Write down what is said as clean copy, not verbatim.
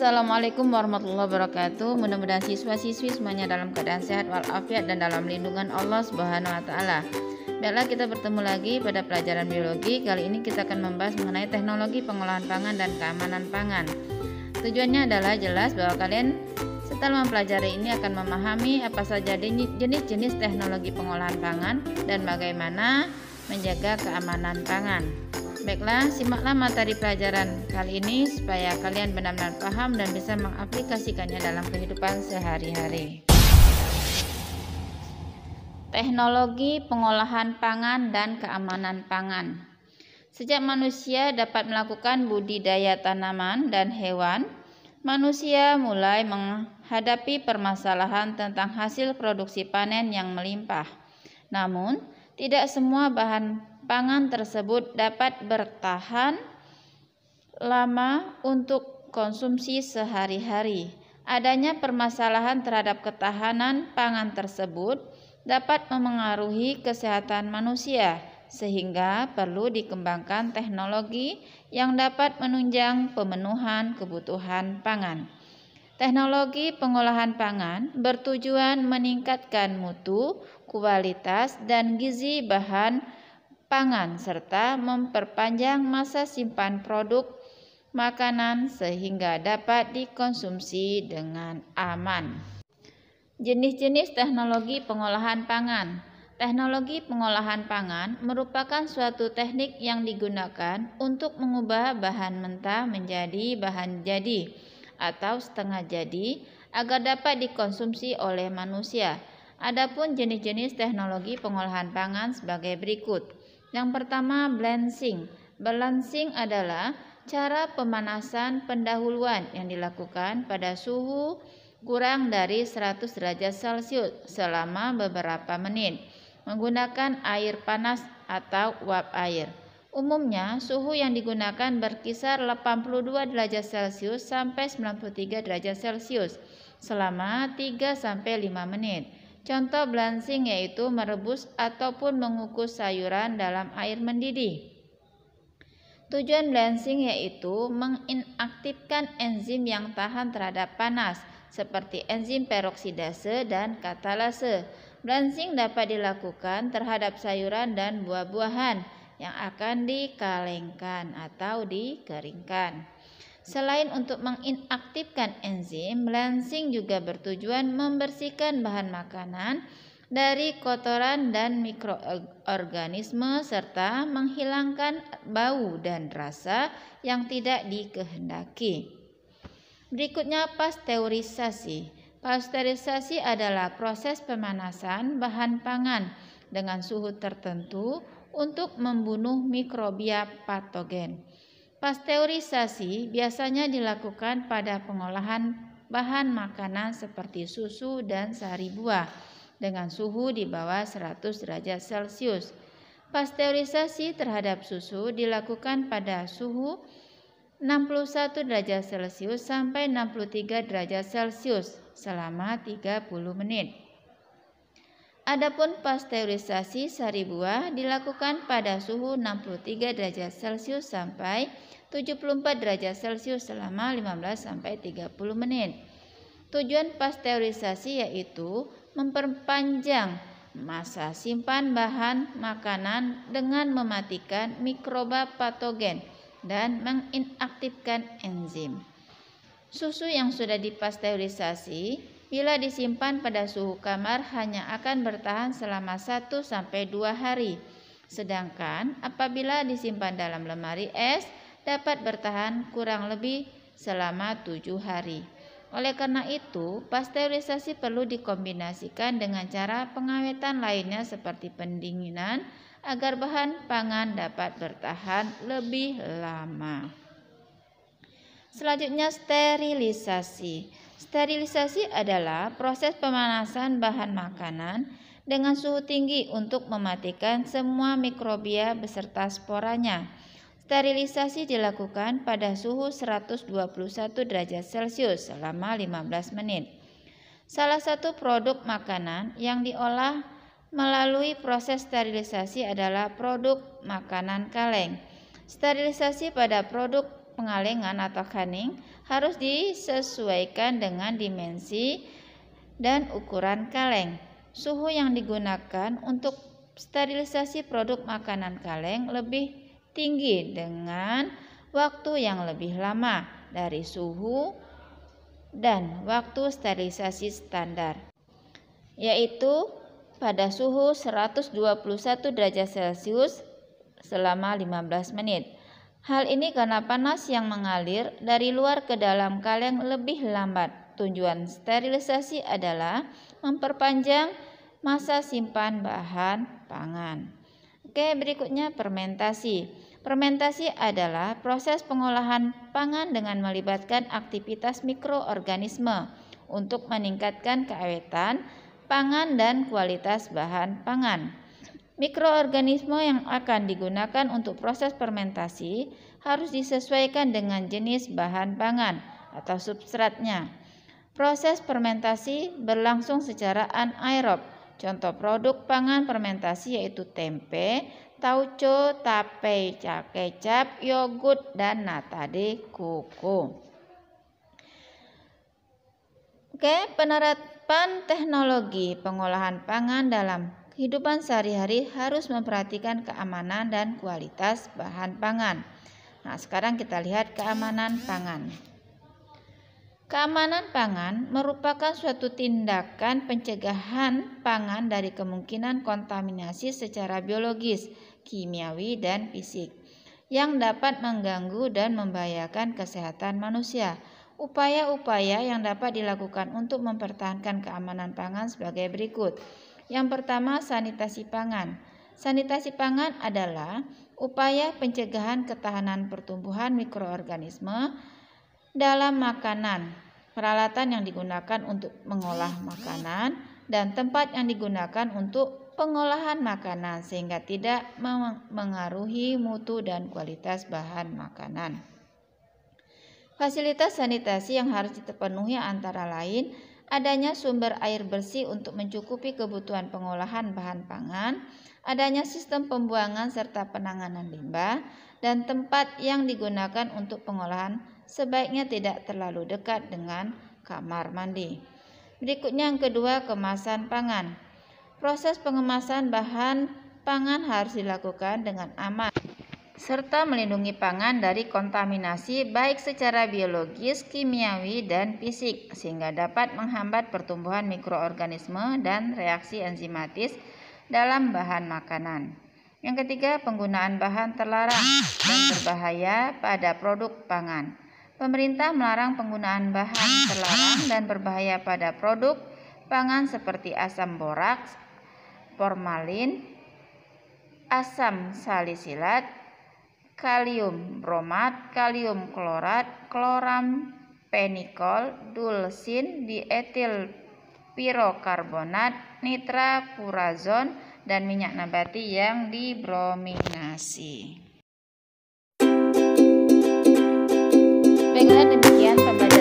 Assalamualaikum warahmatullahi wabarakatuh. Mudah-mudahan siswa-siswi semuanya dalam keadaan sehat walafiat dan dalam lindungan Allah Subhanahu wa taala. Baiklah, kita bertemu lagi pada pelajaran biologi. Kali ini kita akan membahas mengenai teknologi pengolahan pangan dan keamanan pangan. Tujuannya adalah jelas bahwa kalian setelah mempelajari ini akan memahami apa saja jenis-jenis teknologi pengolahan pangan dan bagaimana menjaga keamanan pangan. Baiklah, simaklah materi pelajaran kali ini supaya kalian benar-benar paham dan bisa mengaplikasikannya dalam kehidupan sehari-hari. Teknologi pengolahan pangan dan keamanan pangan. Sejak manusia dapat melakukan budidaya tanaman dan hewan, manusia mulai menghadapi permasalahan tentang hasil produksi panen yang melimpah. Namun, tidak semua bahan pangan tersebut dapat bertahan lama untuk konsumsi sehari-hari. Adanya permasalahan terhadap ketahanan pangan tersebut dapat memengaruhi kesehatan manusia, sehingga perlu dikembangkan teknologi yang dapat menunjang pemenuhan kebutuhan pangan. Teknologi pengolahan pangan bertujuan meningkatkan mutu, kualitas, dan gizi bahan pangan serta memperpanjang masa simpan produk makanan sehingga dapat dikonsumsi dengan aman. Jenis-jenis teknologi pengolahan pangan. Teknologi pengolahan pangan merupakan suatu teknik yang digunakan untuk mengubah bahan mentah menjadi bahan jadi atau setengah jadi agar dapat dikonsumsi oleh manusia. Adapun jenis-jenis teknologi pengolahan pangan sebagai berikut. Yang pertama, blanching. Blanching adalah cara pemanasan pendahuluan yang dilakukan pada suhu kurang dari 100 derajat Celcius selama beberapa menit menggunakan air panas atau uap air. Umumnya, suhu yang digunakan berkisar 82 derajat Celcius sampai 93 derajat Celcius selama 3-5 menit. Contoh blanching yaitu merebus ataupun mengukus sayuran dalam air mendidih. Tujuan blanching yaitu menginaktifkan enzim yang tahan terhadap panas seperti enzim peroksidase dan katalase. Blanching dapat dilakukan terhadap sayuran dan buah-buahan yang akan dikalengkan atau dikeringkan. Selain untuk menginaktifkan enzim, blanching juga bertujuan membersihkan bahan makanan dari kotoran dan mikroorganisme serta menghilangkan bau dan rasa yang tidak dikehendaki. Berikutnya, pasteurisasi. Pasteurisasi adalah proses pemanasan bahan pangan dengan suhu tertentu untuk membunuh mikrobia patogen. Pasteurisasi biasanya dilakukan pada pengolahan bahan makanan seperti susu dan sari buah dengan suhu di bawah 100 derajat Celcius. Pasteurisasi terhadap susu dilakukan pada suhu 61 derajat Celcius sampai 63 derajat Celcius selama 30 menit. Adapun pasteurisasi sari buah dilakukan pada suhu 63 derajat Celcius sampai 74 derajat Celcius selama 15-30 menit. Tujuan pasteurisasi yaitu memperpanjang masa simpan bahan makanan dengan mematikan mikroba patogen dan menginaktifkan enzim. Susu yang sudah dipasteurisasi bila disimpan pada suhu kamar hanya akan bertahan selama 1-2 hari. Sedangkan apabila disimpan dalam lemari es dapat bertahan kurang lebih selama 7 hari. Oleh karena itu, pasteurisasi perlu dikombinasikan dengan cara pengawetan lainnya seperti pendinginan agar bahan pangan dapat bertahan lebih lama. Selanjutnya, sterilisasi. Sterilisasi adalah proses pemanasan bahan makanan dengan suhu tinggi untuk mematikan semua mikrobia beserta sporanya. Sterilisasi dilakukan pada suhu 121 derajat Celcius selama 15 menit. Salah satu produk makanan yang diolah melalui proses sterilisasi adalah produk makanan kaleng. Sterilisasi pada produk pengalengan atau canning harus disesuaikan dengan dimensi dan ukuran kaleng. Suhu yang digunakan untuk sterilisasi produk makanan kaleng lebih tinggi dengan waktu yang lebih lama dari suhu dan waktu sterilisasi standar, yaitu pada suhu 121 derajat Celcius selama 15 menit. Hal ini karena panas yang mengalir dari luar ke dalam kaleng lebih lambat. Tujuan sterilisasi adalah memperpanjang masa simpan bahan pangan. Oke, berikutnya fermentasi. Fermentasi adalah proses pengolahan pangan dengan melibatkan aktivitas mikroorganisme untuk meningkatkan keawetan pangan dan kualitas bahan pangan. Mikroorganisme yang akan digunakan untuk proses fermentasi harus disesuaikan dengan jenis bahan pangan atau substratnya. Proses fermentasi berlangsung secara anaerob. Contoh produk pangan fermentasi yaitu tempe, tauco, tape, kecap, yogurt, dan nata de coco. Oke, penerapan teknologi pengolahan pangan dalam kehidupan sehari-hari harus memperhatikan keamanan dan kualitas bahan pangan. Nah, sekarang kita lihat keamanan pangan. Keamanan pangan merupakan suatu tindakan pencegahan pangan dari kemungkinan kontaminasi secara biologis, kimiawi, dan fisik yang dapat mengganggu dan membahayakan kesehatan manusia. Upaya-upaya yang dapat dilakukan untuk mempertahankan keamanan pangan sebagai berikut. Yang pertama, sanitasi pangan. Sanitasi pangan adalah upaya pencegahan ketahanan pertumbuhan mikroorganisme dalam makanan, peralatan yang digunakan untuk mengolah makanan, dan tempat yang digunakan untuk pengolahan makanan sehingga tidak mengaruhi mutu dan kualitas bahan makanan. Fasilitas sanitasi yang harus dipenuhi antara lain adanya sumber air bersih untuk mencukupi kebutuhan pengolahan bahan pangan, adanya sistem pembuangan serta penanganan limbah, dan tempat yang digunakan untuk pengolahan sebaiknya tidak terlalu dekat dengan kamar mandi. Berikutnya yang kedua, kemasan pangan. Proses pengemasan bahan pangan harus dilakukan dengan aman serta melindungi pangan dari kontaminasi baik secara biologis, kimiawi, dan fisik sehingga dapat menghambat pertumbuhan mikroorganisme dan reaksi enzimatis dalam bahan makanan. Yang ketiga, penggunaan bahan terlarang dan berbahaya pada produk pangan. Pemerintah melarang penggunaan bahan terlarang dan berbahaya pada produk pangan seperti asam boraks, formalin, asam salisilat, kalium bromat, kalium klorat, klorampenikol, dulsin, dietil pirokarbonat, nitrafurazon, dan minyak nabati yang dibrominasi. Baiklah, demikian pembelajaran